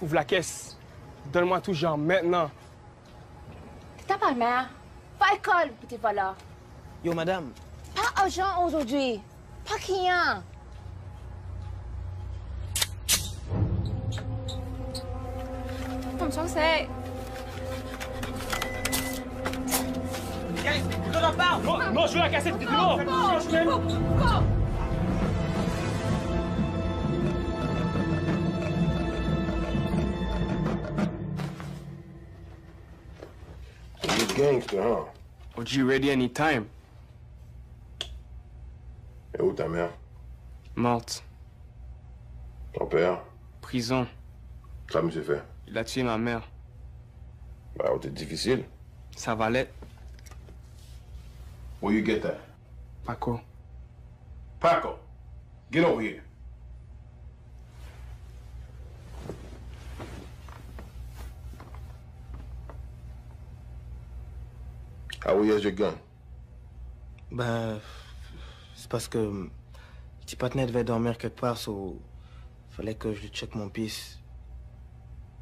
Ouvre la caisse. Donne-moi tout, genre, maintenant. T'as pas mère. Pas école, petit voleur. Yo, madame. Pas argent aujourd'hui. Pas rien. Comme ça, c'est... Hey, je t'en parle! Non, je veux la cassette vidéo! Je vais... You gangster, huh? OG ready anytime. Et où ta mère? Morte. Ton père? Prison. Ça, monsieur fait? Il a tué ma mère. Bah, c'était difficile. Ça valait. Where you get that? Paco. Paco, get over here. How is your gun? Ben, c'est parce que petit patinet devait dormir quelque part, so fallait que je lui check mon piste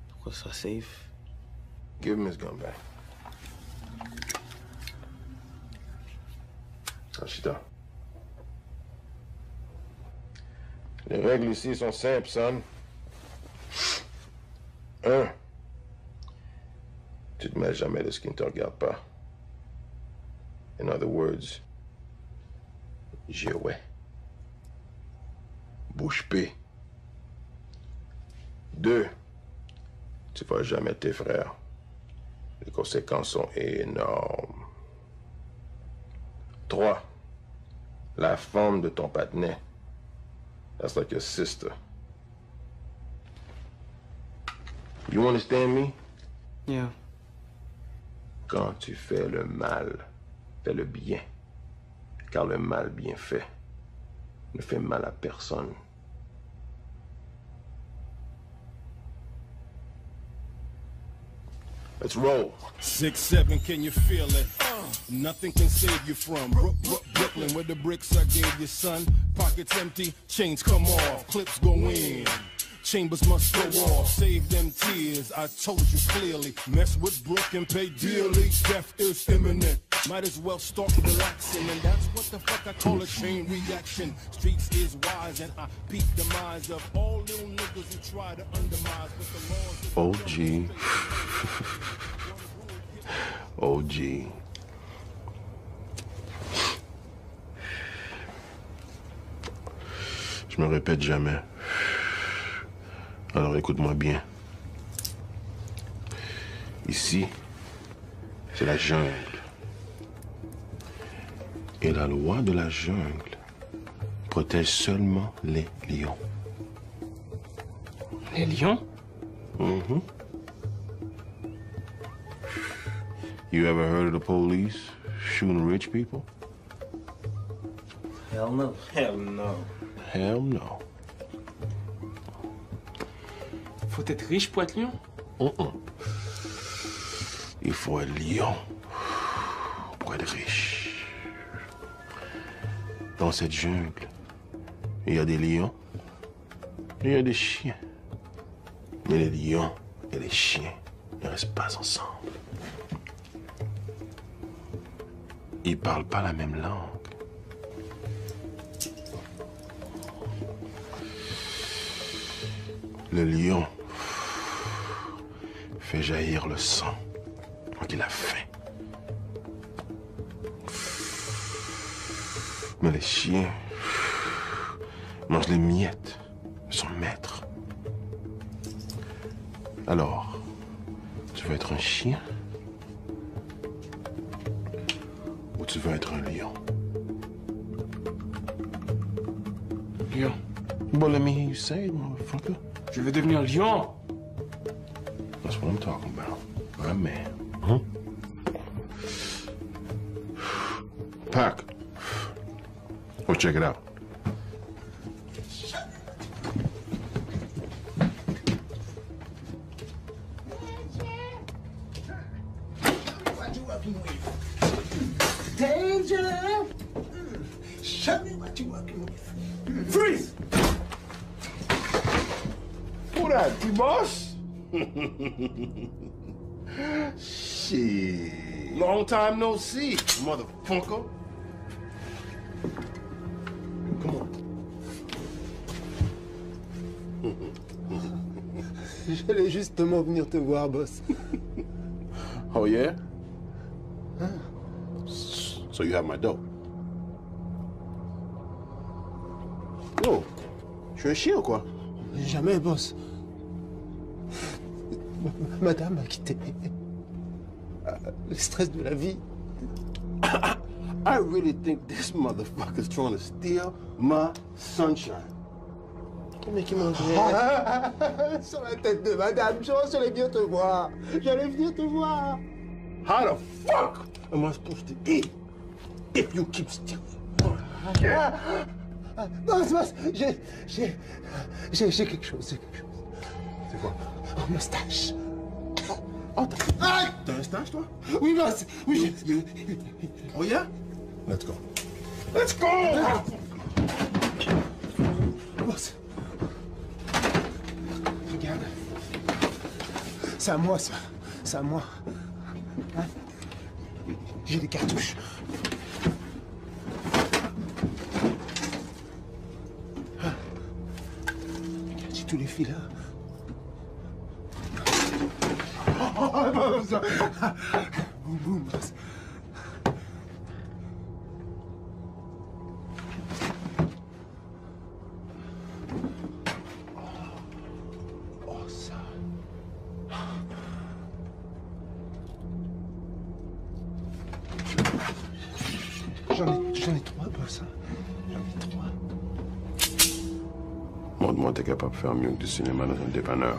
pour que ce soit safe. Give him his gun back. Ashita. Les règles ici sont simples, son. 1. Tu te mêles jamais de ce qui ne te regarde pas. In other words, ouais. Bouche P. 2. Tu ne vois jamais tes frères. Les conséquences sont énormes. 3. La femme de ton patinet. That's like your sister. You understand me? Yeah. Quand tu fais le mal, fais le bien. Car le mal bien fait ne fait mal à personne. Let's roll. 6'7", can you feel it? Nothing can save you from Brooklyn, where the bricks I gave you, son. Pockets empty, chains come off, clips go in. Chambers must go off, save them tears. I told you clearly, mess with Brook and pay dearly. Death is imminent. Might as well start relaxing, and that's what the fuck I call a chain reaction. Streets is wise, and I peep the minds of all little niggas who try to undermine. But the laws OG. OG. Je me répète jamais. Alors écoute-moi bien. Ici, c'est la jungle. Et la loi de la jungle protège seulement les lions. Les lions? Mm-hmm. You ever heard of the police shooting rich people? Hell no. Hell no. Hell no. Faut être riche pour être lion? Il faut être lion pour être riche. Dans cette jungle, il y a des lions et il y a des chiens. Mais les lions et les chiens ne restent pas ensemble. Ils parlent pas la même langue. Le lion fait jaillir le sang quand il a faim. Mais les chiens mangent les miettes de son maître. Alors, tu veux être un chien ou tu veux être un lion? Lion. Well, let me hear you say it, motherfucker. Je veux devenir lion. That's what I'm talking about. My man. Huh? Pac. Go check it out. Danger! Show me what you working with. Freeze! Who that, T-Boss? Shit. Long time no see, motherfucker. Come on. J'allais justement venir te voir, boss. Oh, yeah? So you have my dough? Yo, je suis un chien ou quoi? Jamais, boss. Madame m'a quitté. Le stress de la vie. I really think this motherfucker's trying to steal my sunshine. Mais qui mangeait? Sur la tête de madame, j'allais venir te voir. J'allais venir te voir. How the fuck am I supposed to eat if you keep stealing? Boss, j'ai quelque chose, C'est quoi? Un moustache. Oh, t'as un stage, toi? Oui, boss. Oui, Oh, yeah? Let's go. Let's go! Boss. Regarde. C'est à moi, ça. C'est à moi. Hein? J'ai des cartouches. Regarde, j'ai tous les fils là. Boum, boum, boss. Oh, ça. J'en ai trois, boss. Hein. J'en ai trois. Montre-moi, t'es capable de faire mieux que du cinéma dans un dépanneur.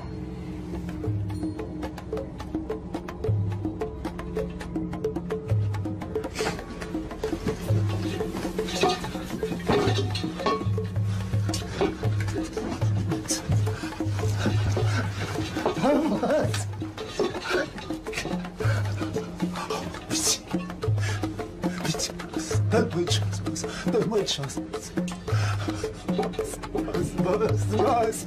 Donne-moi une chance, boss. Donne-moi une chance. Boss.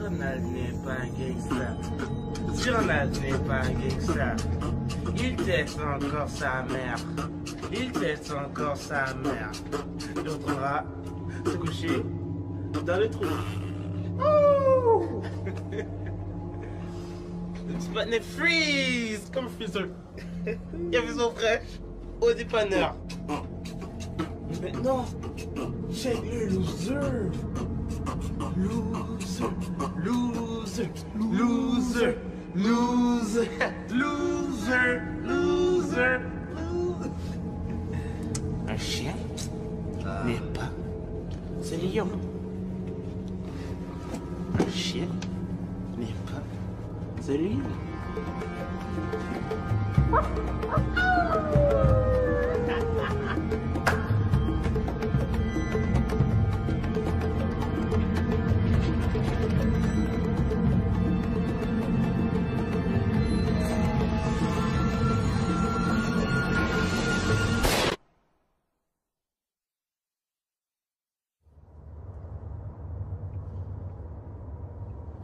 Ronald n'est pas un gangster. Ronald n'est pas un gangster. Il teste encore sa mère. Il teste encore sa mère. L'autre rat se coucher dans le trou. Oh! Sputnik freeze! Comme freezer. Il a vu son fraîche au dépanneur. Maintenant, check le loser. Loser, loser, loser, loser, loser, loser, loser. Un chien n'est pas ce lion. Un chien n'est pas ce lion.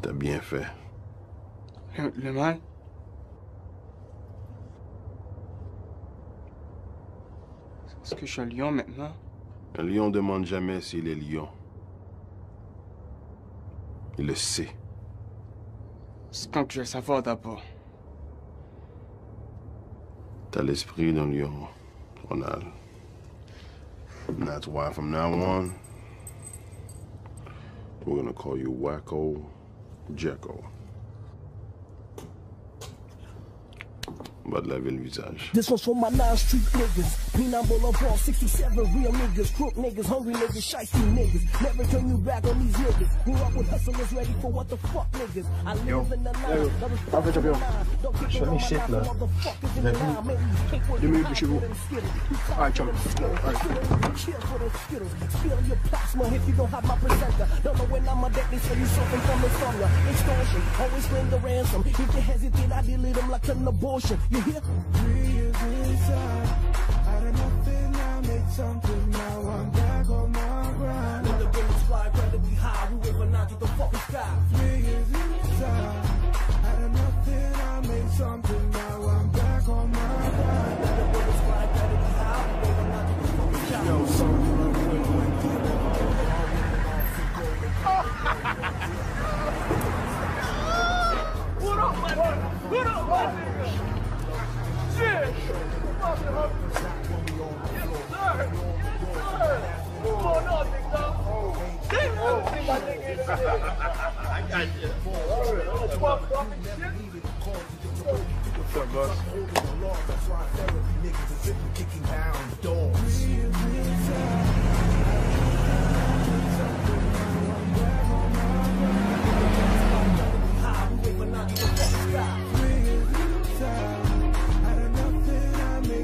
T'as bien fait. Le mal? Est-ce que je suis un lion maintenant? Un lion ne demande jamais s'il est lion. Il le sait. C'est quand que je vais le savoir d'abord. T'as l'esprit d'un lion, Ronald. And that's why from now on, we're gonna call you Wacko Jacko. On va te laver le visage. This one's for my 9 street niggas. Peenon Boulevard, 67 real niggas. Crook niggas, hungry niggas, shiesty niggas. Never turn you back on these niggas. Grew up with hustlers ready for what the fuck niggas. I live in the line. Parfait, champion. Je fais mes shit là. 2 minutes de chez vous. Alright, champion. Spill your plasma if you don't have my presenter. Don't know when I'm a deck, they say you something from the from ya. Extortion, always bring the ransom. If you hesitate, I delete them like an abortion. You hear? 3 years inside, out of nothing I made something. Now I'm back on my grind. Let the bullets fly, incredibly high. We waving out to the fucking sky. 3 years inside, out of nothing I made something. Now I'm back on my grind. Let the bullets fly, incredibly high. We waving out to the fucking sky. Yo, something What up, my nigga? What up, my nigga? Shit! Yes, sir! Yes, sir! What's going on, big dog? Damn, I don't see my nigga in the middle. I got you. What's up, dog? What's up, boss? that's why therapy niggas is sitting kicking down doors.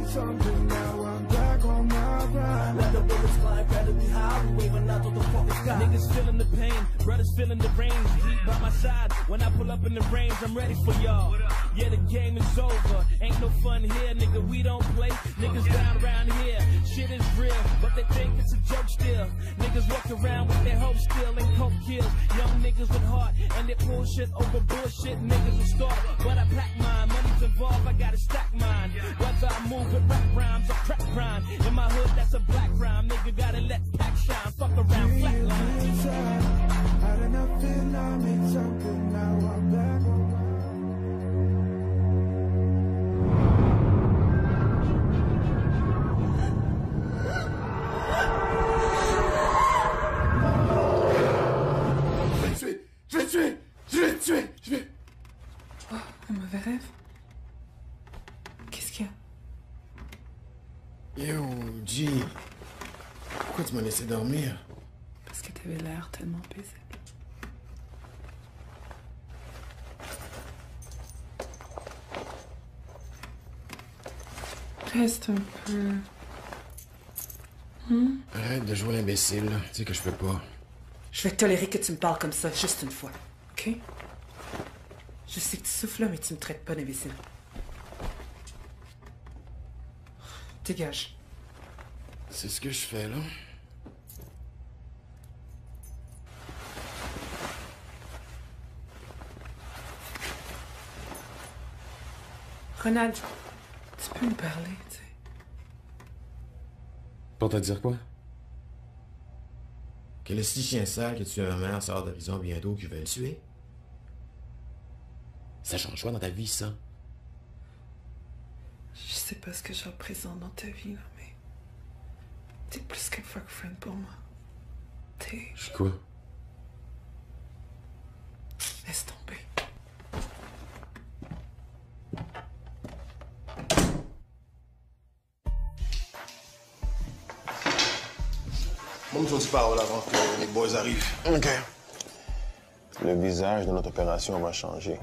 Something now I'm back on my grind. Let the bullets fly incredibly high. We waving out to the fucking sky. Niggas feeling the pain, brothers feeling the rain. Heat by my side. When I pull up in the range, I'm ready for y'all. Yeah, the game is over. Ain't no fun here, nigga. We don't play. Niggas down around here. Shit is real, but they think it's a joke still. Niggas walk around with their hope still and coke kills. Young niggas with heart and they pull shit over bullshit. Niggas will start, but I pack mine. Money's involved, I gotta stack mine. Whether I move with rap rhymes or crack rhyme. In my hood, that's a black rhyme. Nigga gotta let pack shine. Fuck around, flatline. Out of nothing, I made something. Now I'm back. Je vais tuer. Oh, un mauvais rêve? Qu'est-ce qu'il y a? Yo, G, pourquoi tu m'as laissé dormir? Parce que t'avais l'air tellement paisible. Reste un peu... Arrête de jouer l'imbécile, là. Tu sais que je peux pas. Je vais tolérer que tu me parles comme ça juste une fois, ok? Je sais que tu souffles là, mais tu me traites pas d'imbécile. Dégage. C'est ce que je fais, là. Ronald, tu peux me parler, tu sais. Pour te dire quoi? Que le si chien sale que tu as ma mère sort d'horizon bientôt qui veut le tuer? Ça change quoi dans ta vie, ça? Je sais pas ce que je représente dans ta vie, là, mais... T'es plus qu'un fuck friend pour moi. T'es... Je suis quoi? Laisse tomber. Bon, tu parles avant que les boys arrivent. OK. Le visage de notre opération va changer.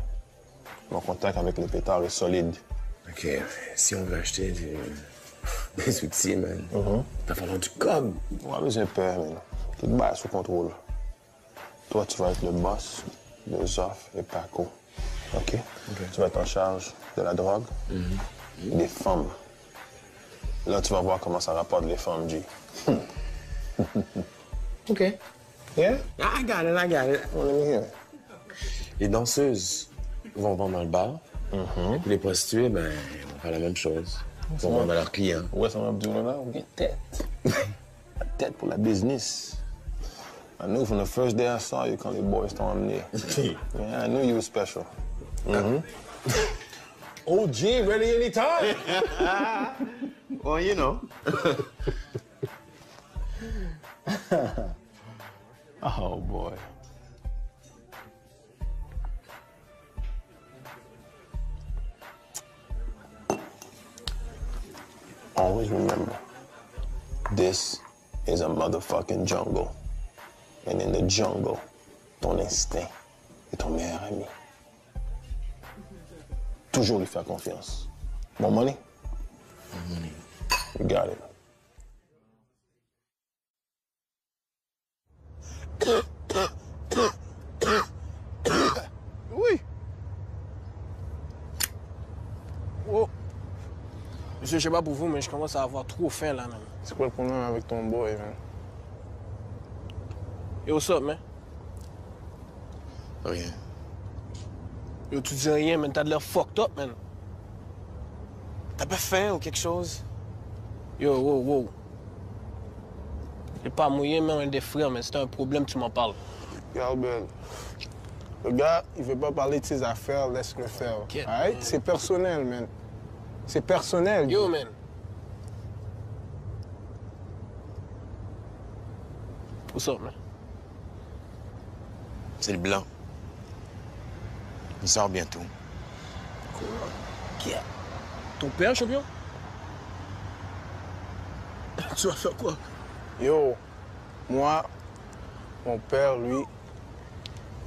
Mon contact avec les pétards est solide. OK. Si on veut acheter des outils, man, t'as fallu du cob. Ouais, mais j'ai peur, man. Tu te bats sous contrôle. Toi, tu vas être le boss de Zoff et Paco. OK? Tu vas être en charge de la drogue et des femmes. Là, tu vas voir comment ça rapporte les femmes, G. OK. Yeah? I got it. On est here. Les danseuses vont vendre dans le bar. Puis les prostituées, ben, vont faire la même chose. Ils vont vendre à leurs clients. Ouais, ça va dire là, on get tête. La tête pour la business. I knew from the first day I saw you quand les boys t'ont emmené. Yeah, I knew you were special. OG, ready anytime. Well, you know. Oh, boy. always remember, this is a motherfucking jungle. And in the jungle, ton instinct est ton meilleur ami. Toujours lui faire confiance. More money? More money. You got it. Oui. Oh. Monsieur, je sais pas pour vous, mais je commence à avoir trop faim là, man. C'est quoi le problème avec ton boy, man? Yo, what's up, man? Rien. Yo, tu dis rien, man. T'as de l'air fucked up, man. T'as pas faim ou quelque chose? Yo, wow. J'ai pas mouillé, mais on est des frères, mais c'est un problème, tu m'en parles. Galben, le gars, il veut pas parler de ses affaires, laisse-le faire. Right? C'est personnel, man. C'est personnel. Yo, man. What's up, man? C'est le blanc. Il sort bientôt. Quoi? Ton père, champion? Tu vas faire quoi? Yo, moi, mon père, lui,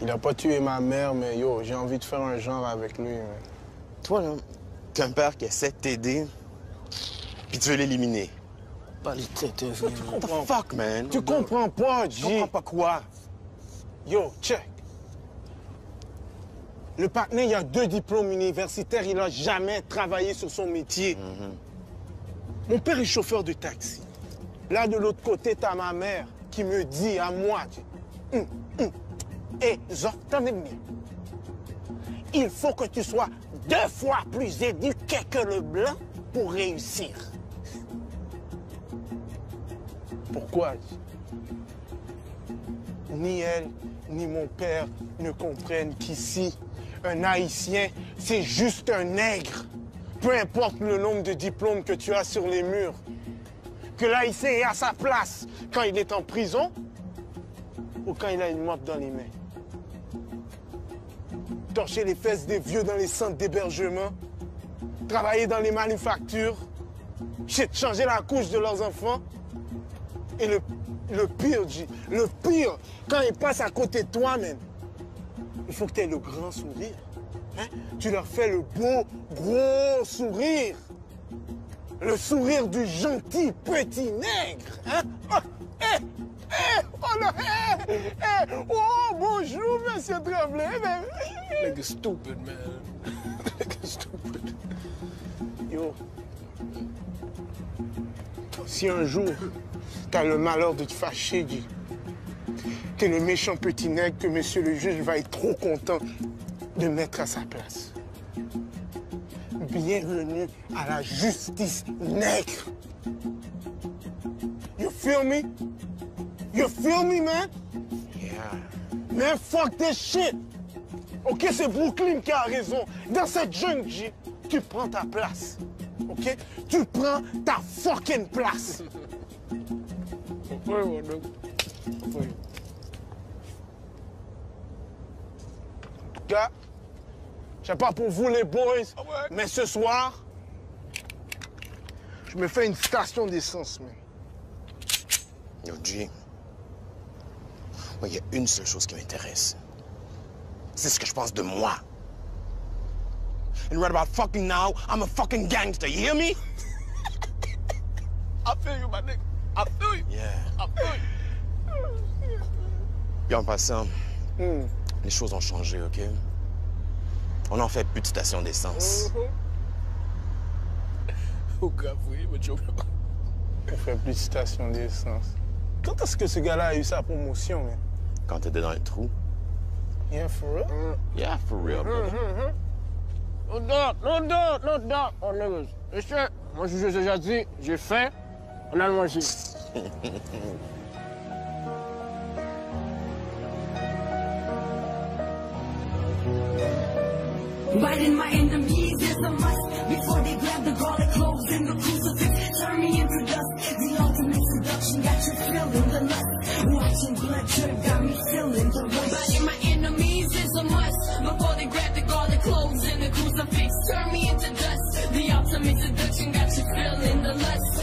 il a pas tué ma mère, mais yo, j'ai envie de faire un genre avec lui, man. Toi, là, t'as un père qui essaie de t'aider, puis tu veux l'éliminer. Pas les têtes, What the fuck, man? Tu comprends pas, G. Tu comprends pas quoi? Yo, check. Le partenaire, il a 2 diplômes universitaires, il a jamais travaillé sur son métier. Mon père est chauffeur de taxi. Là, de l'autre côté, t'as ma mère qui me dit à moi, hé, Zof, t'en es bien. Il faut que tu sois 2 fois plus éduqué que le blanc pour réussir. Pourquoi? Ni elle, ni mon père ne comprennent qu'ici, un Haïtien, c'est juste un nègre. Peu importe le nombre de diplômes que tu as sur les murs. Que l'Haïtien est à sa place quand il est en prison ou quand il a une mop dans les mains. Torcher les fesses des vieux dans les centres d'hébergement, travailler dans les manufactures, changer la couche de leurs enfants. Et le pire, G, le pire, quand ils passent à côté de toi, même, il faut que tu aies le grand sourire. Hein? Tu leur fais le beau, gros sourire. Le sourire du gentil petit nègre. Hein? Oh, bonjour, monsieur Tremblay. Nigga stupid, man. Nigga stupid. Yo, si un jour, t'as le malheur de te fâcher, Guy, t'es le méchant petit nègre que monsieur le juge va être trop content de mettre à sa place. Bienvenue à la justice nègre. You feel me? You feel me, man? Yeah. Man, fuck this shit. OK, c'est Brooklyn qui a raison. Dans cette jungle, G, tu prends ta place. OK? Tu prends ta fucking place. Gars, je sais pas pour vous les boys, mais ce soir, je me fais une station d'essence, man. Yo, G, moi, il y a une seule chose qui m'intéresse. C'est ce que je pense de moi. And right about fucking now, I'm a fucking gangster, you hear me? I feel you, my nigga. I feel you. Yeah. I feel you. Puis en passant, les choses ont changé, OK? On n'en fait plus de station d'essence. Oh, gars, oui, mais Joe. On fait plus de station d'essence. Quand est-ce que ce gars-là a eu sa promotion, man? Quand t'étais dans le trou. Yeah, for real? Yeah, for real, brother. No doubt, oh niggas. C'est sûr, moi je vous ai déjà dit, j'ai faim, on a le manger. Biting my enemies is a must. Before they grab the garlic cloves and the crucifix, turn me into dust. The ultimate seduction got you feeling the lust. Watching blood drip got me feeling the rush. Biting my enemies is a must. Before they grab the garlic cloves and the crucifix, turn me into dust. The ultimate seduction got you feeling the lust.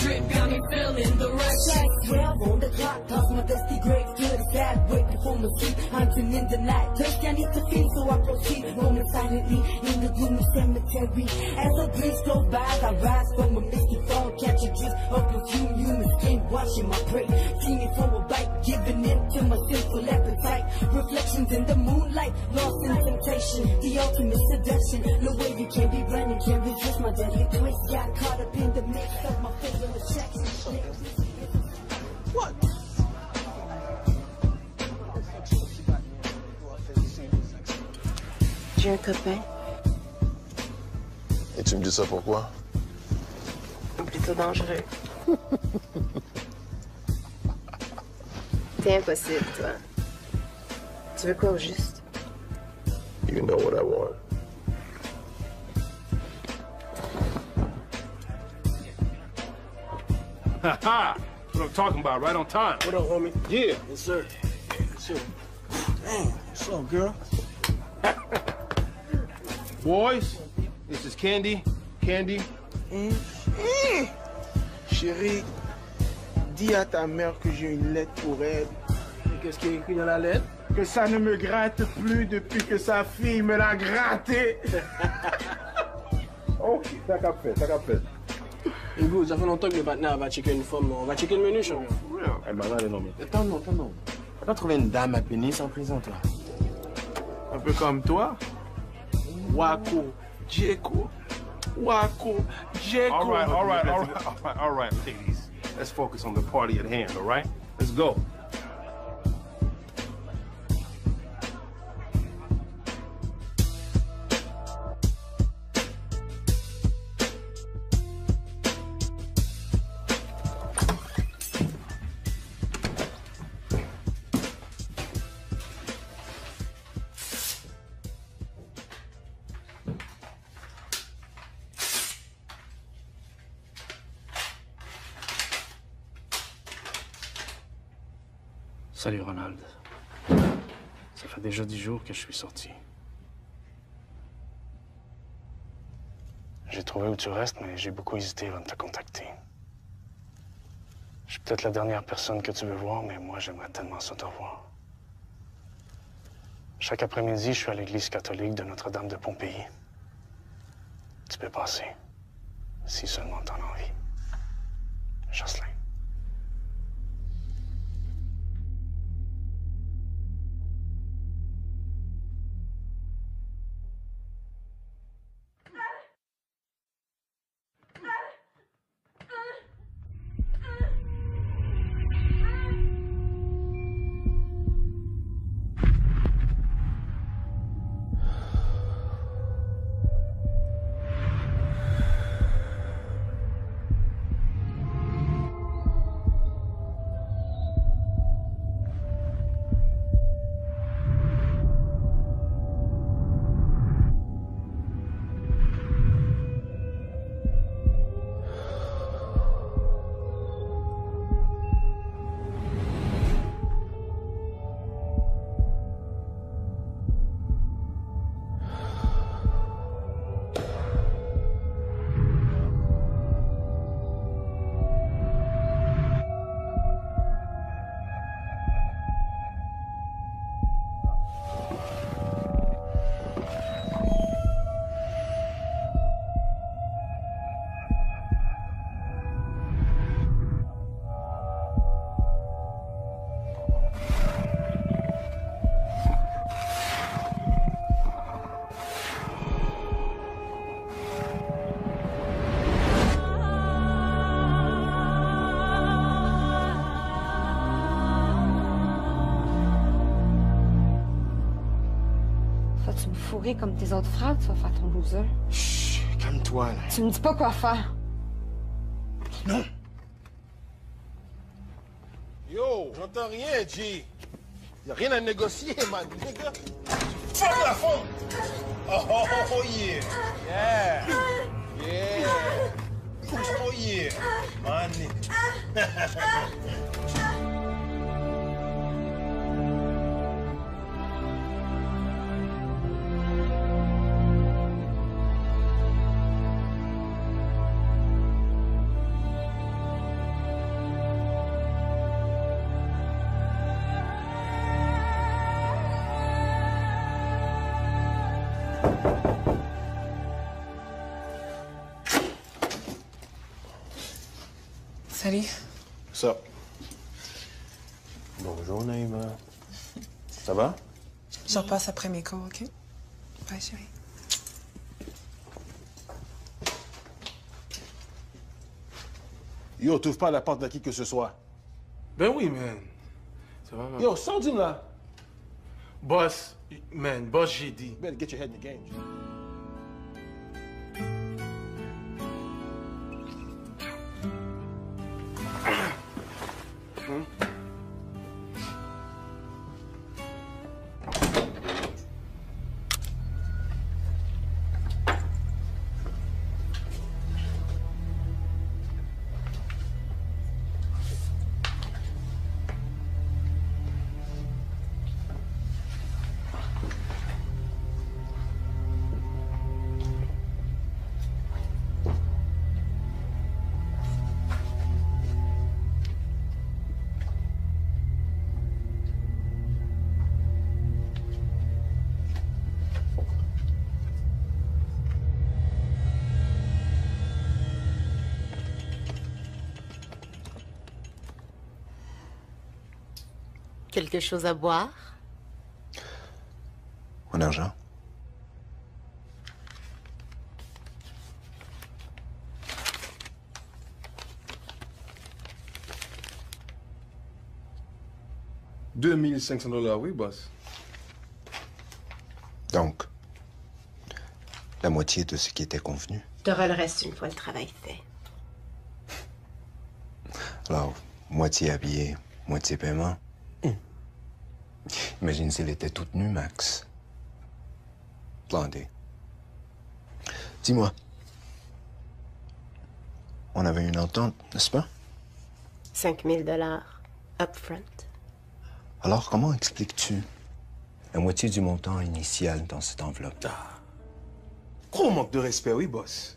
trip got me feeling the rush. Like 12 on the clock, toss my dusty grave to the side, waiting for my sleep, hunting in the night. Thirsty, I need to feel, so I proceed, roaming silently in the gloomy cemetery. As a breeze goes by, I rise from a misty fog, catch a drift of perfume, human skin, washing my prey. See me for a bite, giving in to my sinful appetite. Reflections in the moonlight, lost in temptation, the ultimate seduction. No way you can't be running, can't resist my deadly twist. Got caught up in the mix of my favorite attraction. What? J'ai un copain. Et tu me dis ça pourquoi? Plutôt dangereux. T'es impossible, toi. Tu veux quoi au juste? You know what I want. Ha ha! That's what I'm talking about, right on time. What up, homie? Yeah. Yes, sir. Yes, sir. Damn, what's up, girl? Boys, this is Candy. Candy. Chérie, dis à ta mère que j'ai une lettre pour elle. Et qu'est-ce qui est écrit dans la lettre? Que ça ne me gratte plus depuis que sa fille me l'a gratté. Ok, ça qu'a fait, ça qu'a fait. Hugo, ça fait longtemps que le partenaire va checker une femme. On va checker le menu, champion. Eh ben, allez, non, mais... Attends, non. T'as pas trouvé une dame à pénis en prison, toi? Un peu comme toi. Wako, Djeko. Wako, Djeko. All right, ladies. Let's focus on the party at hand, all right? Let's go. Salut Ronald. Ça fait déjà 10 jours que je suis sorti. J'ai trouvé où tu restes, mais j'ai beaucoup hésité avant de te contacter. Je suis peut-être la dernière personne que tu veux voir, mais moi, j'aimerais tellement ça te revoir. Chaque après-midi, je suis à l'église catholique de Notre-Dame de Pompéi. Tu peux passer, si seulement t'en as envie. Jocelyn. Vas-tu me fourrer comme tes autres frères, tu vas faire ton loser? Chut, calme-toi, là. Tu me dis pas quoi faire. Non! Yo, j'entends rien, G. Y'a rien à négocier, man. Nigga. Fuck la femme! Oh, yeah. Yeah. Yeah. Oh, yeah. Man. Salut. Ça. Bonjour, Naïma. Ça va? Je repasse après mes cours, OK? Bye, chérie. Yo, t'ouvres pas la porte à qui que ce soit. Ben oui, man. Ça va, man? Yo, sors d'him là. Boss, man, boss, j'ai dit. Better get your head in the game. Quelque chose à boire? Mon argent? $2 500, oui, boss. Donc, la moitié de ce qui était convenu. T'auras le reste une fois le travail fait. Alors, moitié habillé, moitié paiement. Imagine s'il était toute nue, Max. Blondie. Dis-moi. On avait une entente, n'est-ce pas? 5 000 upfront. Alors, comment expliques-tu la moitié du montant initial dans cette enveloppe? Gros manque de respect, oui, boss.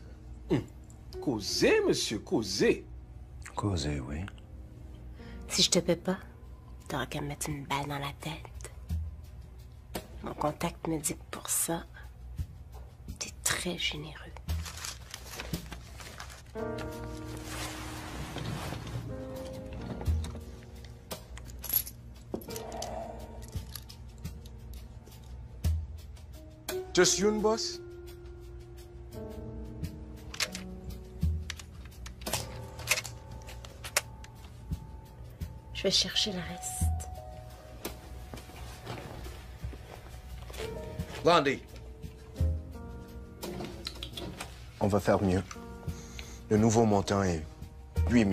Causez, monsieur, causez. Causez, oui. Si je te paie pas, t'auras qu'à me mettre une balle dans la tête. Mon contact me dit que pour ça, t'es très généreux. Just you, boss? Je vais chercher le reste. Blondie. On va faire mieux. Le nouveau montant est 8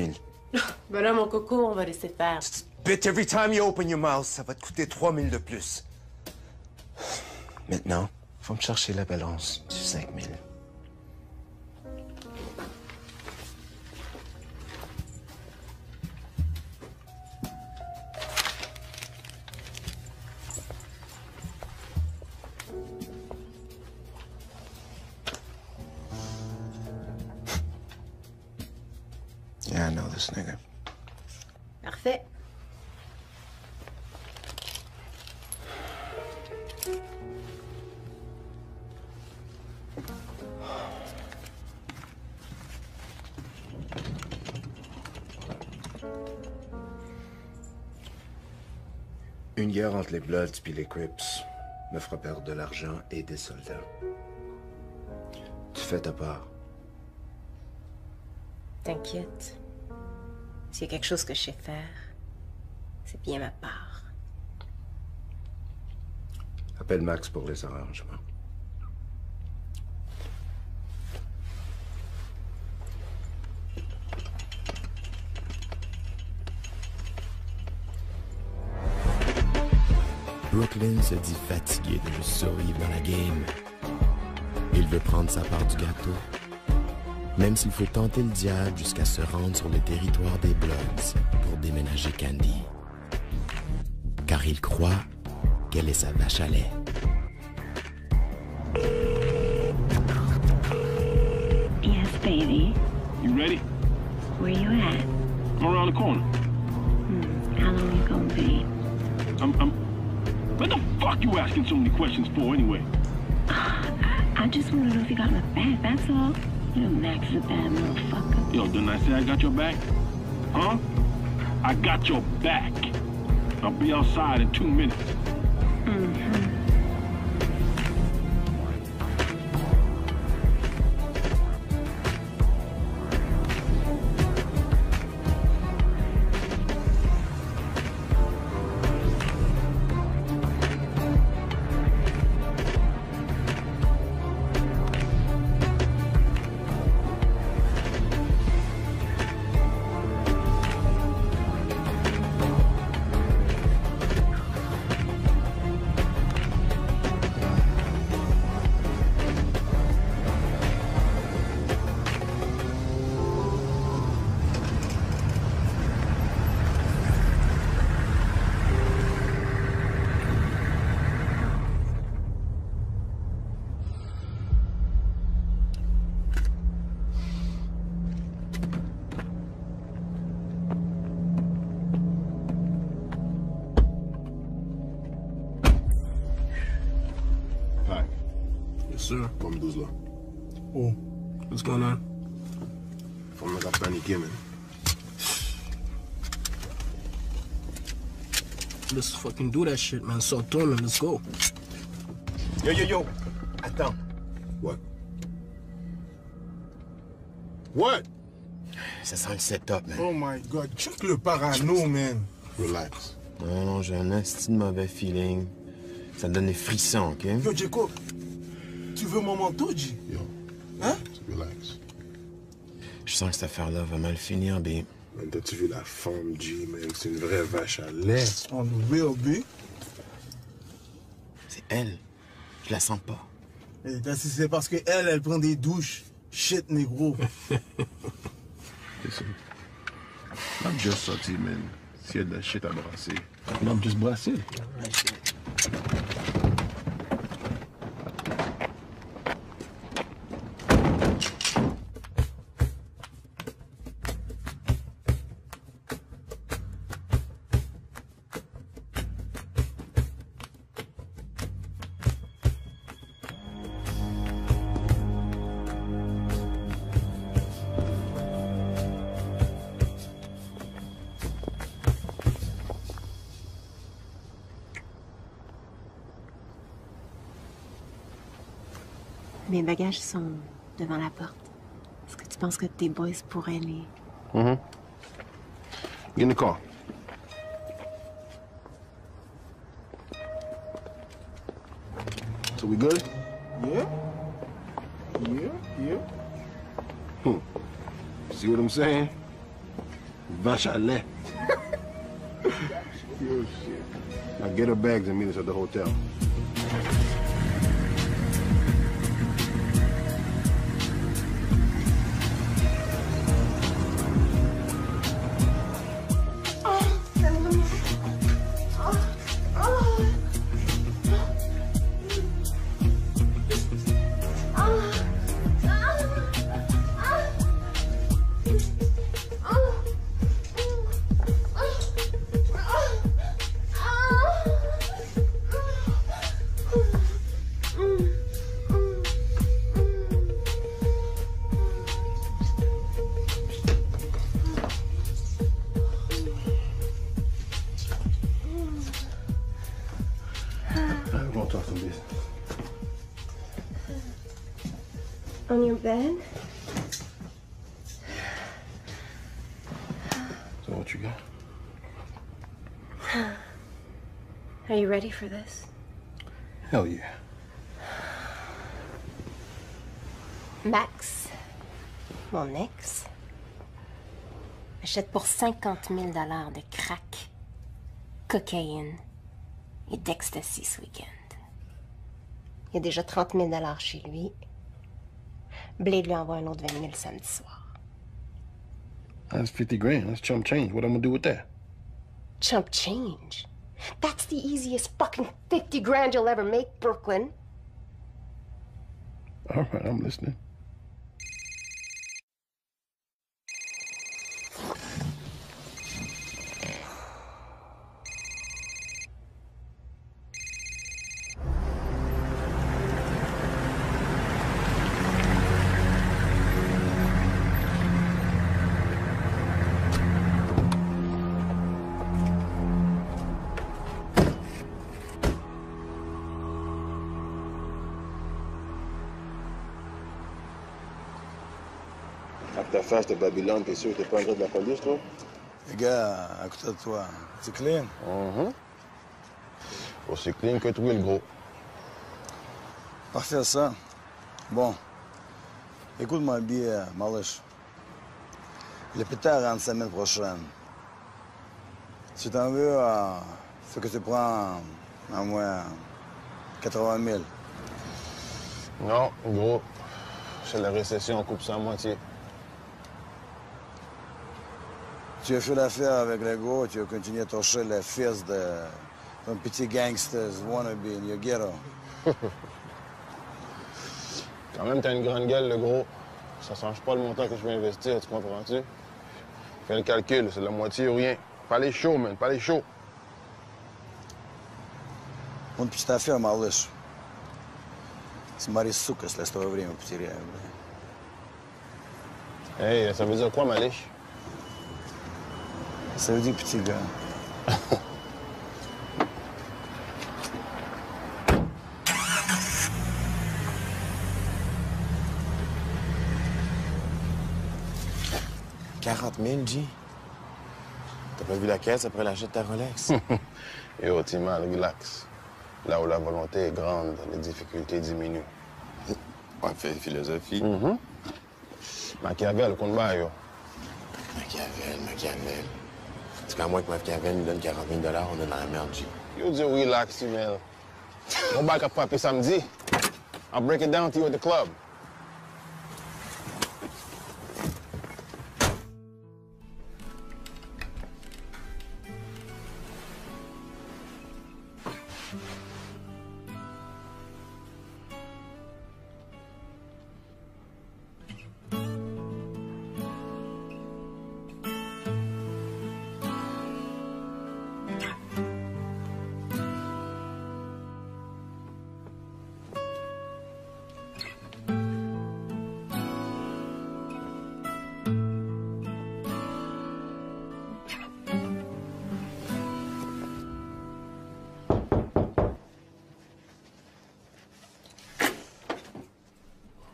000. Ben là, mon coco, on va laisser faire. Bitch, every time you open your mouth, ça va te coûter 3 000 de plus. Maintenant, faut me chercher la balance du 5 000. Yeah, I know this nigga. Parfait. Une guerre entre les Bloods puis les Crips me fera perdre de l'argent et des soldats. Tu fais ta part. T'inquiète. S'il y a quelque chose que je sais faire, c'est bien ma part. Appelle Max pour les arrangements. Brooklyn se dit fatigué de juste survivre dans la game. Il veut prendre sa part du gâteau, même s'il faut tenter le diable jusqu'à se rendre sur le territoire des Bloods pour déménager Candy. Car il croit qu'elle est sa vache à lait. Yes, baby. You ready? Where you at? I'm around the corner. How long you gonna be? What the fuck you asking so many questions for anyway? I just want to know if you got my back, that's all. You know, Max is a bad motherfucker. Yo, didn't I say I got your back? Huh? I got your back. I'll be outside in 2 minutes. Sir. Kom dus là. Oh, what's going on? Faut me la paniquer, man. Let's fucking do that shit, man. So turn let's go. Yo. Attends. What? What? Ça sent le setup, man. Oh my God, check le parano, man. Relax. Non, j'ai un esti de mauvais feeling. Ça me donne des frissons, OK? Yo, Jacob, tu veux mon manteau, G? Yo. Hein? Relax. Je sens que cette affaire-là va mal finir, B. Man, t'as-tu vu la femme, G, man? C'est une vraie vache à lait. On the real, B. C'est elle. Je la sens pas. C'est parce que elle prend des douches. Shit, négro. Listen. I'm just sorti, man. S'il y a de la shit à brasser. Non, juste brasser. Mes bagages sont devant la porte. Est-ce que tu penses que tes boys pourraient les... Mm-hmm. Get in the car. So we good? Yeah. See what I'm saying? Vache à lait. Yo, shit. Now get her bags and meet us at the hotel. On your bed? So what you got? Are you ready for this? Hell yeah. Max, mon ex, achète pour 50 000 $ de crack, cocaïne et d'ecstasy ce week-end. Il y a déjà 30 000 $ chez lui. Blade lui envoie un autre 20 000 samedi soir. That's 50 grand. That's chump change. What I'm gonna do with that? Chump change? That's the easiest fucking 50 grand you'll ever make, Brooklyn. All right, I'm listening. Avec ta face de Babylone, t'es sûr que t'es pas un gars de la police, toi? Les gars, à côté de toi, c'est clean? Aussi clean que toi, le gros. Parfait, ça. Bon. Écoute-moi bien, Malish. Le pétard rentre semaine prochaine. Si t'en veux, faut que tu prends à moins 80 000. Non, gros. C'est la récession, on coupe ça à moitié. Tu as fait l'affaire avec les gros, tu as continué à torcher les fils d'un petit gangster wannabe in your ghetto. Quand même, t'as une grande gueule, le gros. Ça change pas le montant que je vais investir, tu comprends-tu? Fais le calcul, c'est la moitié ou rien. Pas les chauds, man, pas les chauds. Une petite affaire, Malish. Смотри, сука, если я с тобой время потеряю, бля. Hey, ça veut dire quoi, Malish? Ça veut dire petit gars. « 40 000, G. T'as pas vu la caisse après l'achat de ta Rolex? Yo, Timan, relax. Là où la volonté est grande, les difficultés diminuent. Ouais, philosophie. Machiavel, qu'on bat, yo. Machiavel. C'est qu'à moins que Machiavel nous donne 40 000 $, on est dans la merde, G. Yo, dis relax, Timan. Mon bac a frappé samedi. I'll break it down to you at the club.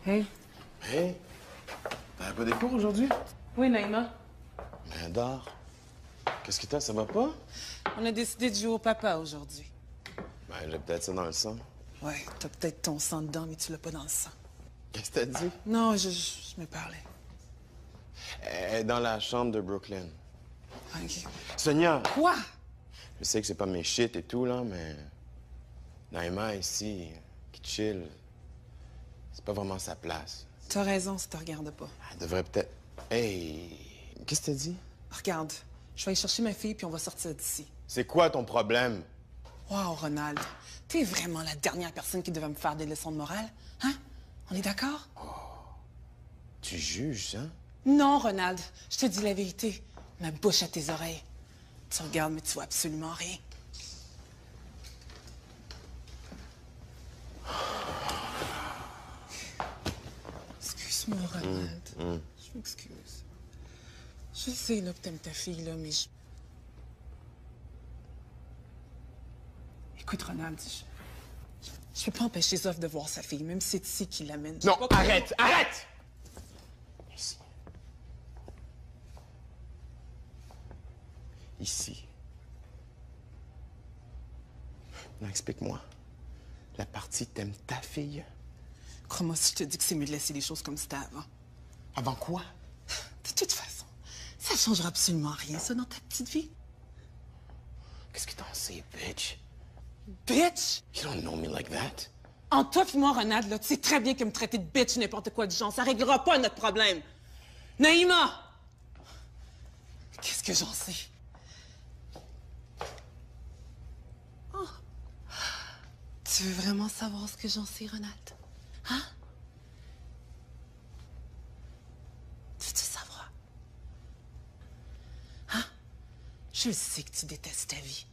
Hey. Hey. T'as pas des cours aujourd'hui? Oui, Naïma. Ben, dors. Qu'est-ce que t'as, ça va pas? On a décidé de jouer au papa aujourd'hui. Ben, j'ai peut-être ça dans le sang. Ouais, t'as peut-être ton sang dedans, mais tu l'as pas dans le sang. Qu'est-ce que t'as dit? Non, je me parlais. Elle est dans la chambre de Brooklyn. OK. Sonia! Quoi? Je sais que c'est pas mes shit et tout, là, mais... Naïma, ici, qui chill, c'est pas vraiment sa place. T'as raison si tu regardes pas. Elle devrait peut-être... Hey! Qu'est-ce que t'as dit? Regarde, je vais aller chercher ma fille puis on va sortir d'ici. C'est quoi ton problème? Wow, Ronald, t'es vraiment la dernière personne qui devait me faire des leçons de morale, hein? On est d'accord? Tu juges, hein? Non, Ronald, je te dis la vérité. Ma bouche à tes oreilles. Tu regardes, mais tu vois absolument rien. Excuse-moi, Ronald. Je m'excuse. Je sais là, que t'aimes ta fille, là, mais je... Écoute, Ronald, je peux pas empêcher Zoff de voir sa fille, même si c'est ici qu'il l'amène. Non, arrête! Arrête! Ici. Ici. Non, explique-moi. La partie t'aime ta fille? Crois-moi si je te dis que c'est mieux de laisser les choses comme c'était avant. Avant quoi? De toute façon, ça changera absolument rien, ça, dans ta petite vie. Qu'est-ce que t'en sais, bitch? Bitch? You don't know me like that. En toi et moi, Ronald, là, tu sais très bien que me traiter de bitch ou n'importe quoi du genre, ça réglera pas notre problème. Naïma! Qu'est-ce que j'en sais? Oh. Tu veux vraiment savoir ce que j'en sais, Ronald? Hein? Tu veux savoir? Hein? Je sais que tu détestes ta vie.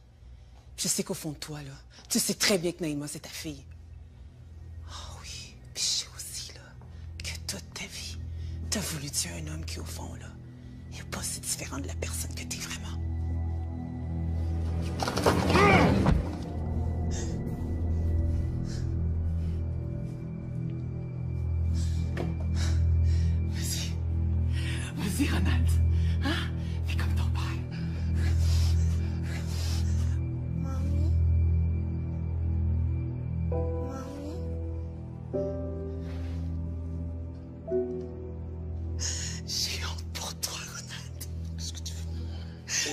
Je sais qu'au fond de toi, là, tu sais très bien que Naïma, c'est ta fille. Oh oui, puis je sais aussi, là, que toute ta vie, t'as voulu tuer un homme qui, au fond, là, est pas si différent de la personne que t'es vraiment. Vas-y. Vas-y, Ronald. Hein? Fais comme ton père. J'ai honte pour toi, Ronald. Qu'est-ce que tu veux?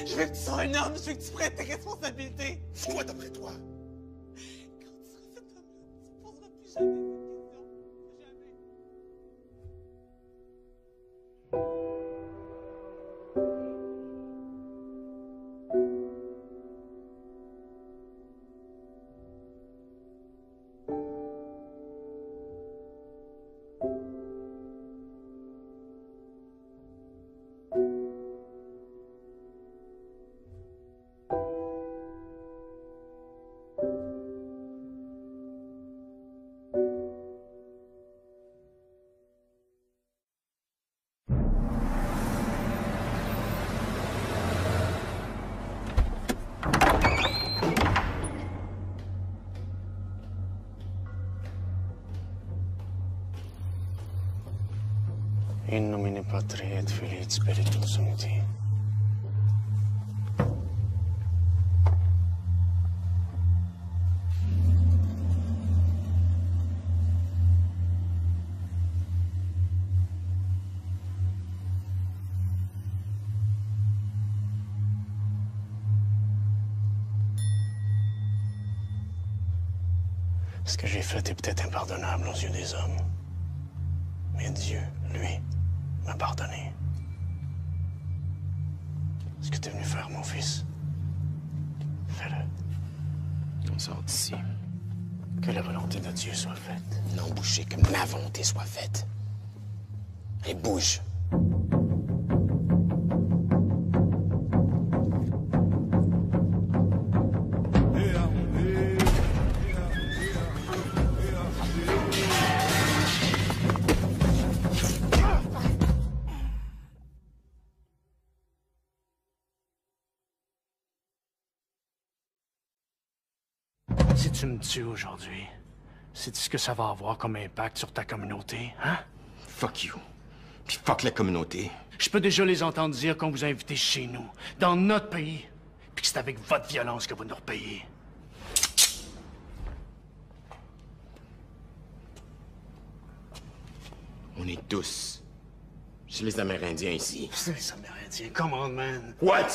Je veux que tu sois un homme, je veux que tu prennes tes responsabilités. C'est quoi d'après toi? Quand tu seras cet homme-là, tu ne poseras plus jamais cette question. Jamais. In nomine Patri et Filii et Spiritus Sancti. Ce que j'ai fait est peut-être impardonnable aux yeux des hommes. Mais Dieu, lui, m'a pardonné. Ce que tu es venu faire, mon fils, fais-le. On sort d'ici. Que la volonté de Dieu soit faite. Non, bouger, que ma volonté soit faite. Et bouge. Si tu me tues aujourd'hui, sais-tu ce que ça va avoir comme impact sur ta communauté, hein? Fuck you. Puis fuck la communauté. Je peux déjà les entendre dire qu'on vous a invités chez nous, dans notre pays, puis que c'est avec votre violence que vous nous repayez. On est tous chez les Amérindiens ici. C'est les Amérindiens, come on, man. What?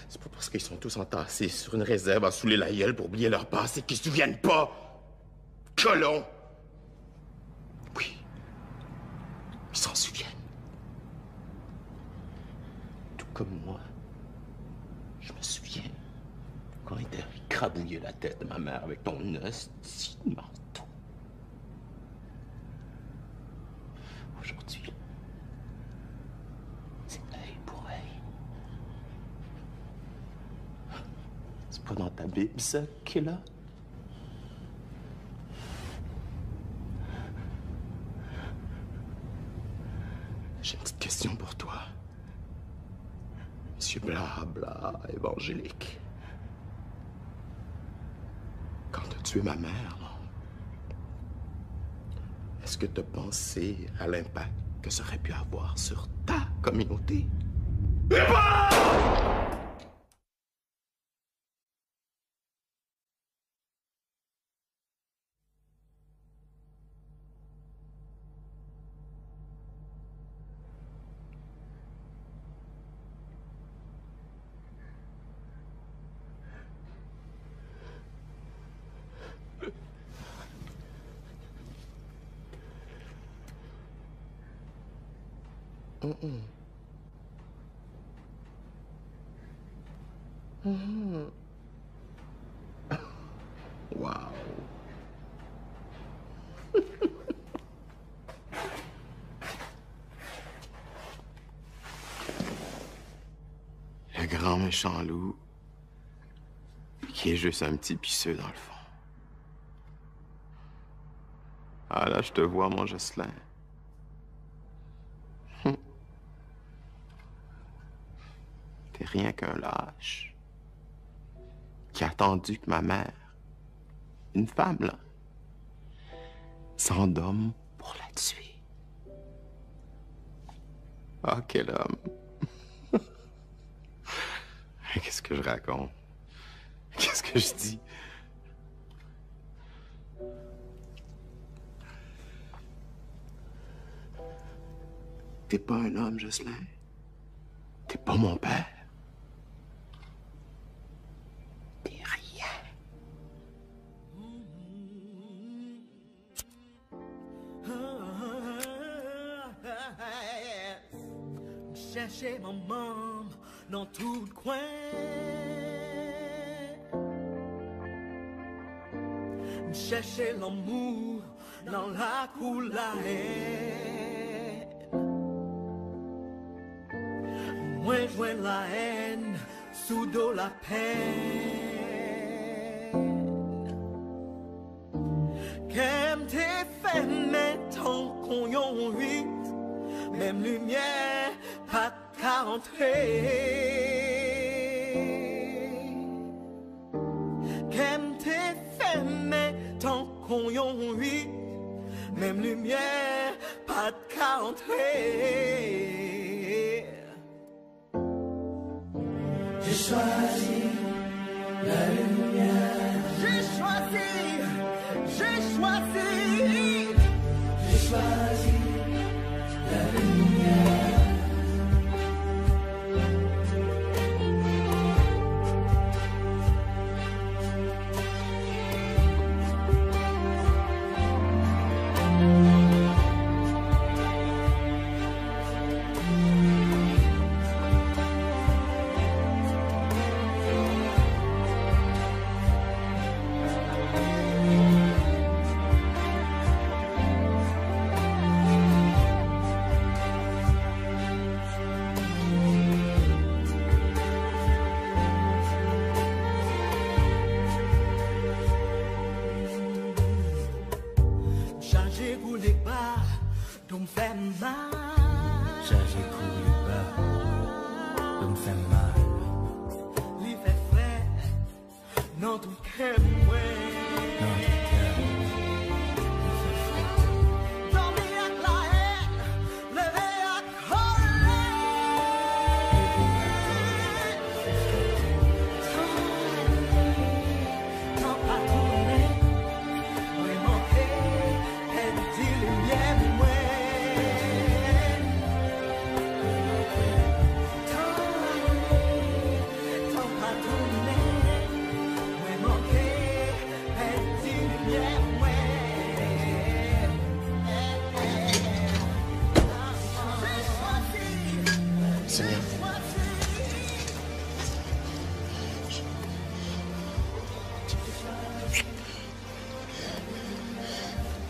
C'est pas parce qu'ils sont tous entassés sur une réserve à saouler la gueule pour oublier leur passé qu'ils se souviennent pas. Colons! Oui. Ils s'en souviennent. Tout comme moi. Je me souviens quand on était écrabouillé la tête de ma mère avec ton hostie de marteau. Aujourd'hui, c'est œil pour œil. C'est pas dans ta Bible, ça, qui est là? J'ai une petite question pour toi. Monsieur Blabla, évangélique. Quand tu as tué ma mère, là, est-ce que tu as pensé à l'impact que ça aurait pu avoir sur ta communauté? Wow. Le grand méchant loup, qui est juste un petit pisseux dans le fond. Ah là, je te vois, mon Jocelyn. T'es rien qu'un lâche qui a attendu que ma mère, une femme, là, s'endorme pour la tuer. Ah, quel homme. Qu'est-ce que je raconte? Qu'est-ce que je dis? T'es pas un homme, Jocelyn. T'es pas mon père. T'es rien. Chercher mon membre dans tout le coin. Chercher l'amour dans la couleur. Moi joindre la haine sous dos la peine. Qu'aime tes fait tant qu'on y en huit, même lumière pas de rentrer. Qu'aime tes fait tant qu'on y en huit, même lumière pas de rentrer. J'ai choisi la lumière. J'ai choisi. J'ai choisi la lumière.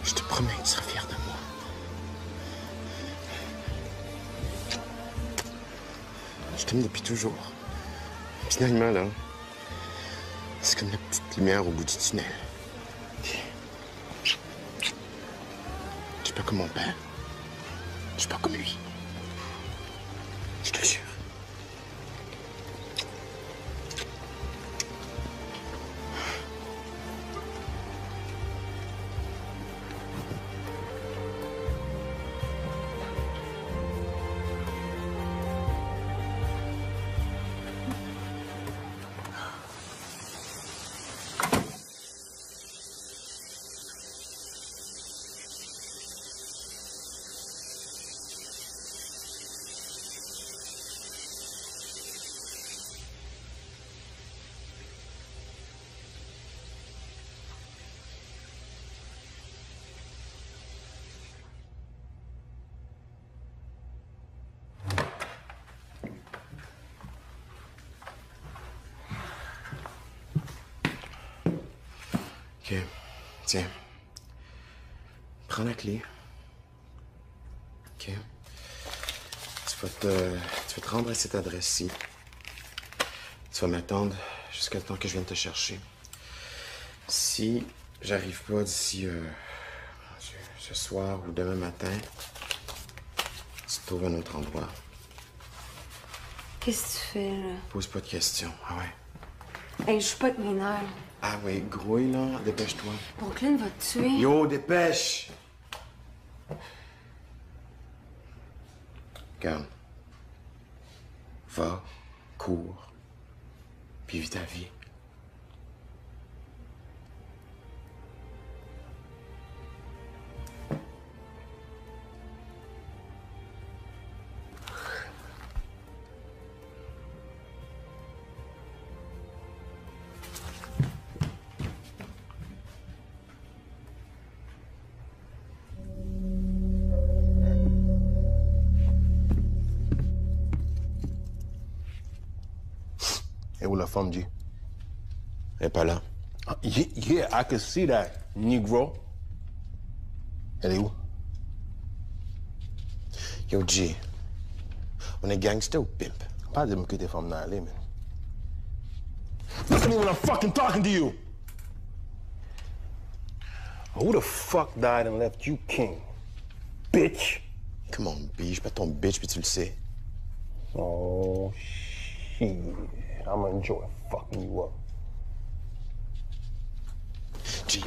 Je te promets que tu seras fier de moi. Je t'aime depuis toujours. Finalement, là, c'est comme la petite lumière au bout du tunnel. Je suis pas comme mon père. Je suis pas comme lui. Je te jure. OK. Tiens. Prends la clé. OK. Tu vas te rendre à cette adresse-ci. Tu vas m'attendre jusqu'à le temps que je vienne te chercher. Si j'arrive pas d'ici ce soir ou demain matin, tu te trouves un autre endroit. Qu'est-ce que tu fais, là? Pose pas de questions. Ah ouais. Hey, je suis pas avec mes nerfs. Ah oui, grouille, là. Dépêche-toi. Brooklyn va te tuer. Yo, dépêche! Regarde. Va, cours, puis vis ta vie. Et où la femme, G? Elle est pas là. Yeah, I can see that, Negro. Elle est où? Yo, G, on est gangster ou pimp? Pas de me quitter femme dans l'allée, man. Listen when I'm fucking talking to you. Who the fuck died and left you king? Bitch. Come on, B, je suis pas ton bitch, puis tu le sais. Oh, shit. I'm gonna enjoy fucking you up. G.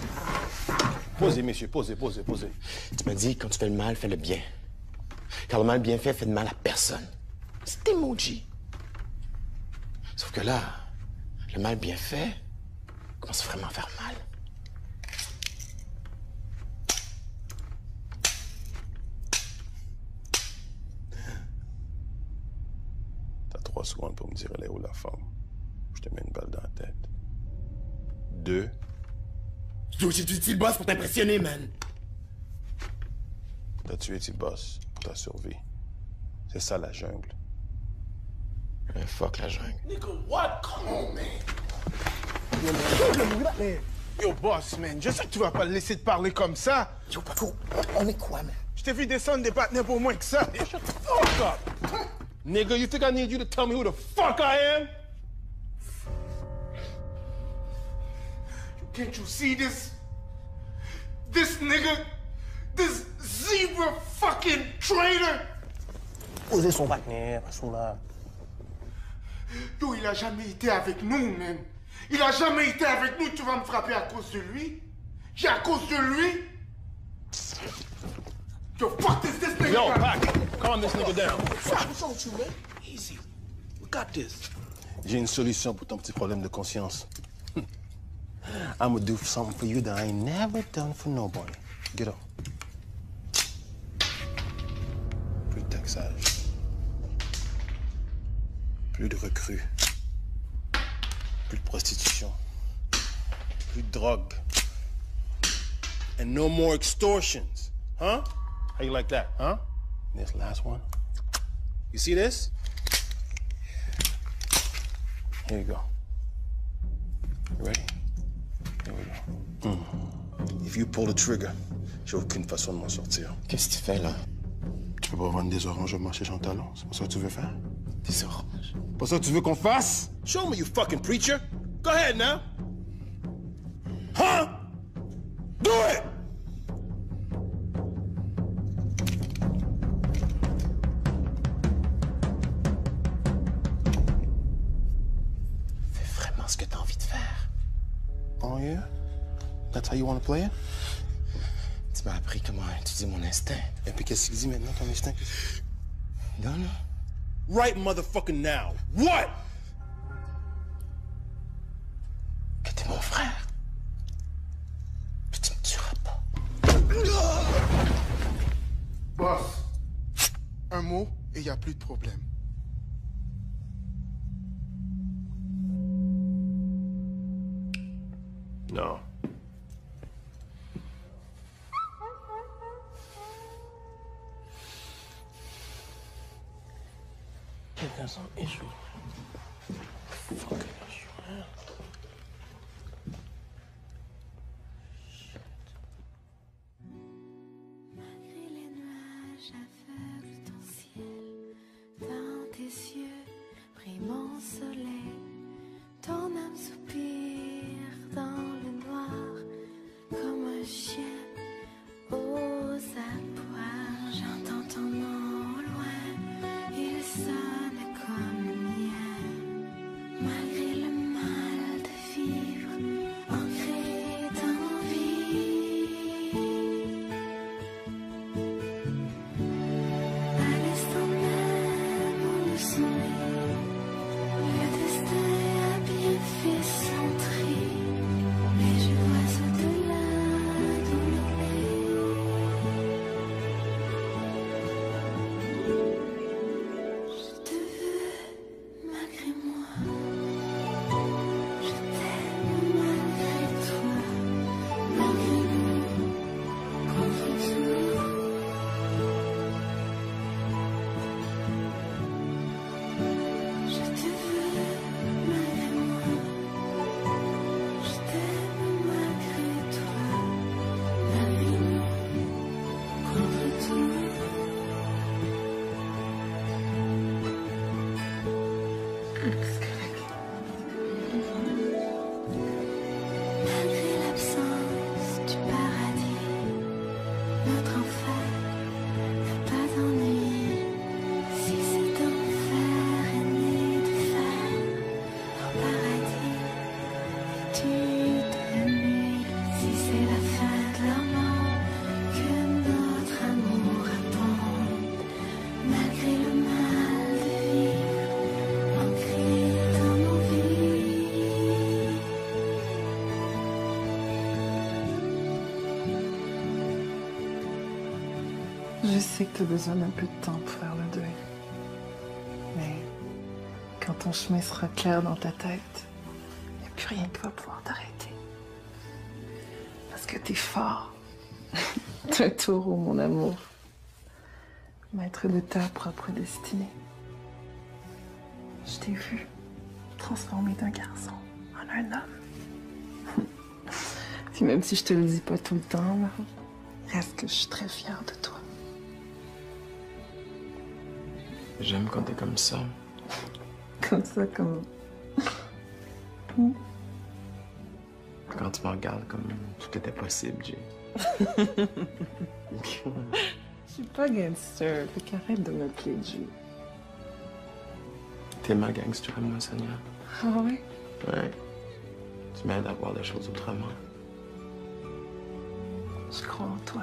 Posez, messieurs, posez. Tu m'as dit, quand tu fais le mal, fais le bien. Car le mal bien fait de mal à personne. C'est tes mots, G. Sauf que là, le mal bien fait commence vraiment à faire mal. T'as 3 secondes pour me dire elle est où la femme. Je te mets une balle dans la tête. 2. Yo, j'ai tué le boss pour t'impressionner, man. T'as tué T-Boss pour ta survie. C'est ça la jungle. Fuck la jungle. Nigga, what? Come on, man. Yo, boss, man, je sais que tu vas pas le laisser te parler comme ça. Yo, Paco, on est quoi, man? Je t'ai vu descendre des partenaires pour moins que ça. Shut the fuck up. Nigga, you think I need you to tell me who the fuck I am? Can't you see this? This nigga, this zebra fucking traitor. Posez son partenaire, là. Yo, il a jamais été avec nous, man. Il a jamais été avec nous. Tu vas me frapper à cause de lui? J'ai à cause de lui? Yo, fuck this nigga. Yo, Pac, calm this nigga down. What's wrong with you, man? Easy. We got this. J'ai une solution pour ton petit problème de conscience. I'm gonna do something for you that I ain't never done for nobody. Get up. Plus de taxage. Plus de recrues. Plus de prostitution. Plus de drogue. And no more extortions. Huh? How you like that, huh? This last one. You see this? Here you go. You ready? Here we go. If you pull the trigger, j'ai aucune façon de m'en sortir. Qu'est-ce que tu fais, là? Tu peux pas vendre des oranges au marché Chantal. C'est pas ça que tu veux faire? Des oranges? Pas ça que tu veux qu'on fasse? Show me, you fucking preacher. Go ahead now. Huh? Do it! Fais vraiment ce que t'as envie de faire. Oh yeah? That's how you want to play it? Tu m'as appris comment étudier mon instinct. Et puis qu'est-ce qu'il dit maintenant, ton instinct? Non, non. Right motherfucking now. What? Que t'es mon frère. Puis tu me tueras pas. Boss, un mot et y a plus de problème. Non. You got some issues. Fucking issue, man. Malgré les nuages aveuglent ton ciel, dans tes yeux brille mon soleil. Ton âme soupire dans le noir, comme un chien aux abois. J'entends ton nom au loin, il sonne comme le mien. Malgré le mal de vivre, ancré dans nos vies. Je sais que tu as besoin d'un peu de temps pour faire le deuil. Mais quand ton chemin sera clair dans ta tête, il n'y a plus rien qui va pouvoir t'arrêter. Parce que t'es fort. T'es un taureau, mon amour. Maître de ta propre destinée. Je t'ai vu transformer d'un garçon en un homme. Puis même si je te le dis pas tout le temps, là, reste que je suis très fière de toi. J'aime quand t'es comme ça. Comme ça, comme... Quand tu me regardes comme tout était possible, Jay. Je suis pas gangster, fait qu'arrête de m'appeler Jay. T'es ma gangster, moi, Sonia. Ah ouais? Ouais. Tu m'aides à voir les choses autrement. Je crois en toi.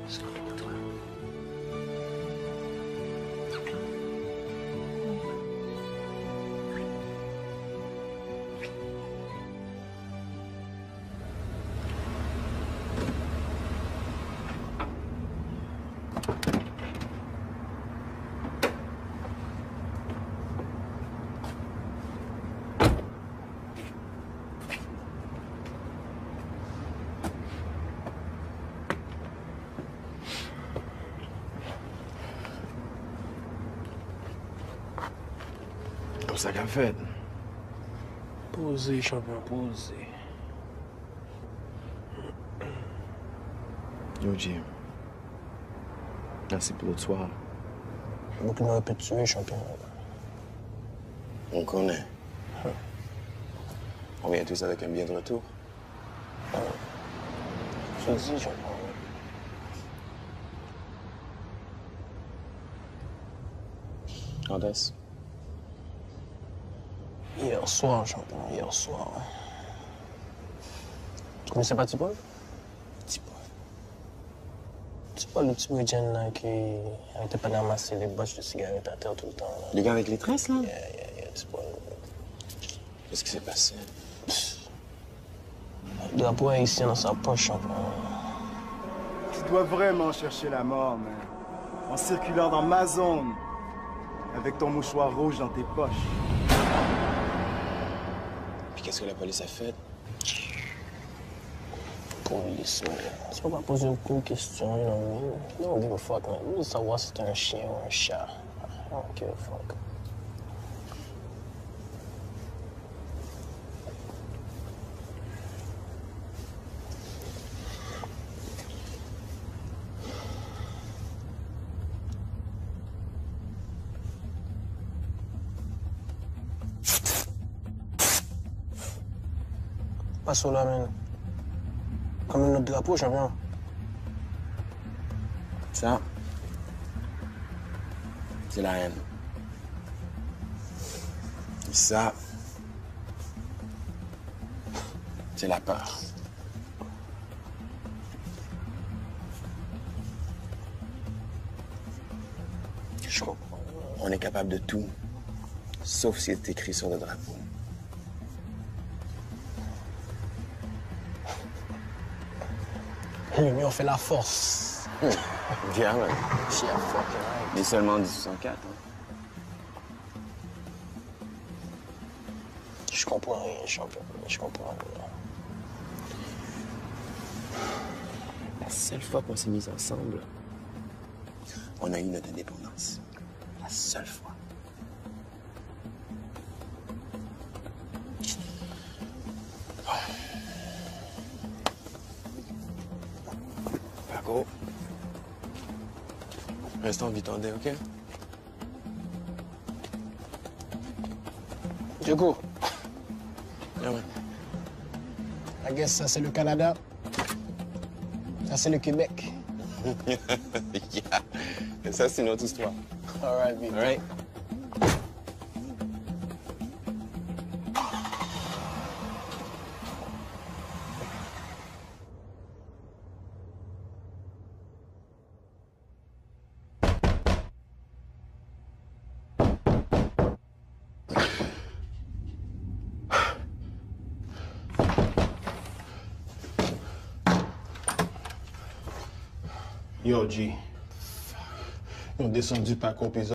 Je crois en toi. Comme ça qu'elle fait. Posez, champion, posez. Yo, Jim. Merci pour l'autre soir. Beaucoup m'auraient pu te tuer, champion. On connaît. On vient tous avec un billet de retour. Je te dis, champion. Quand est-ce? Hier soir, champion, hier soir. Tu connaissais pas Tipol? Tipol, le petit Bridgen là qui arrêtait pas de ramasser les bottes de cigarettes à terre tout le temps. Là. Les gars avec les tresses, là? Yeah, Tipol. Qu'est-ce qui s'est passé? Le drapeau haïtien dans sa poche, champion. Tu dois vraiment chercher la mort, man. En circulant dans ma zone, avec ton mouchoir rouge dans tes poches. Puis qu'est-ce que la police a fait? Police, man. Tu peux pas poser aucune question, you know. You don't give a fuck, man. Je veux savoir si c'est un chien ou un chat. I don't give a fuck. Pas sur la main. Comme notre drapeau, champion. Ça, c'est la haine. Et ça, c'est la peur. Je comprends. On est capable de tout, sauf si c'est écrit sur le drapeau. L'union fait la force. Bien, ouais. She a fucking right. Mais seulement en 1804. Hein. Je comprends rien, champion. Je comprends rien. La seule fois qu'on s'est mis ensemble, on a eu notre indépendance. La seule fois. Paco, reste en vie tendée, OK? Diego. Yeah, man. I guess ça, c'est le Canada. Ça, c'est le Québec. Yeah. Et ça, c'est notre histoire. All right, baby. All right. Yo, G. Ils ont descendu par Copé.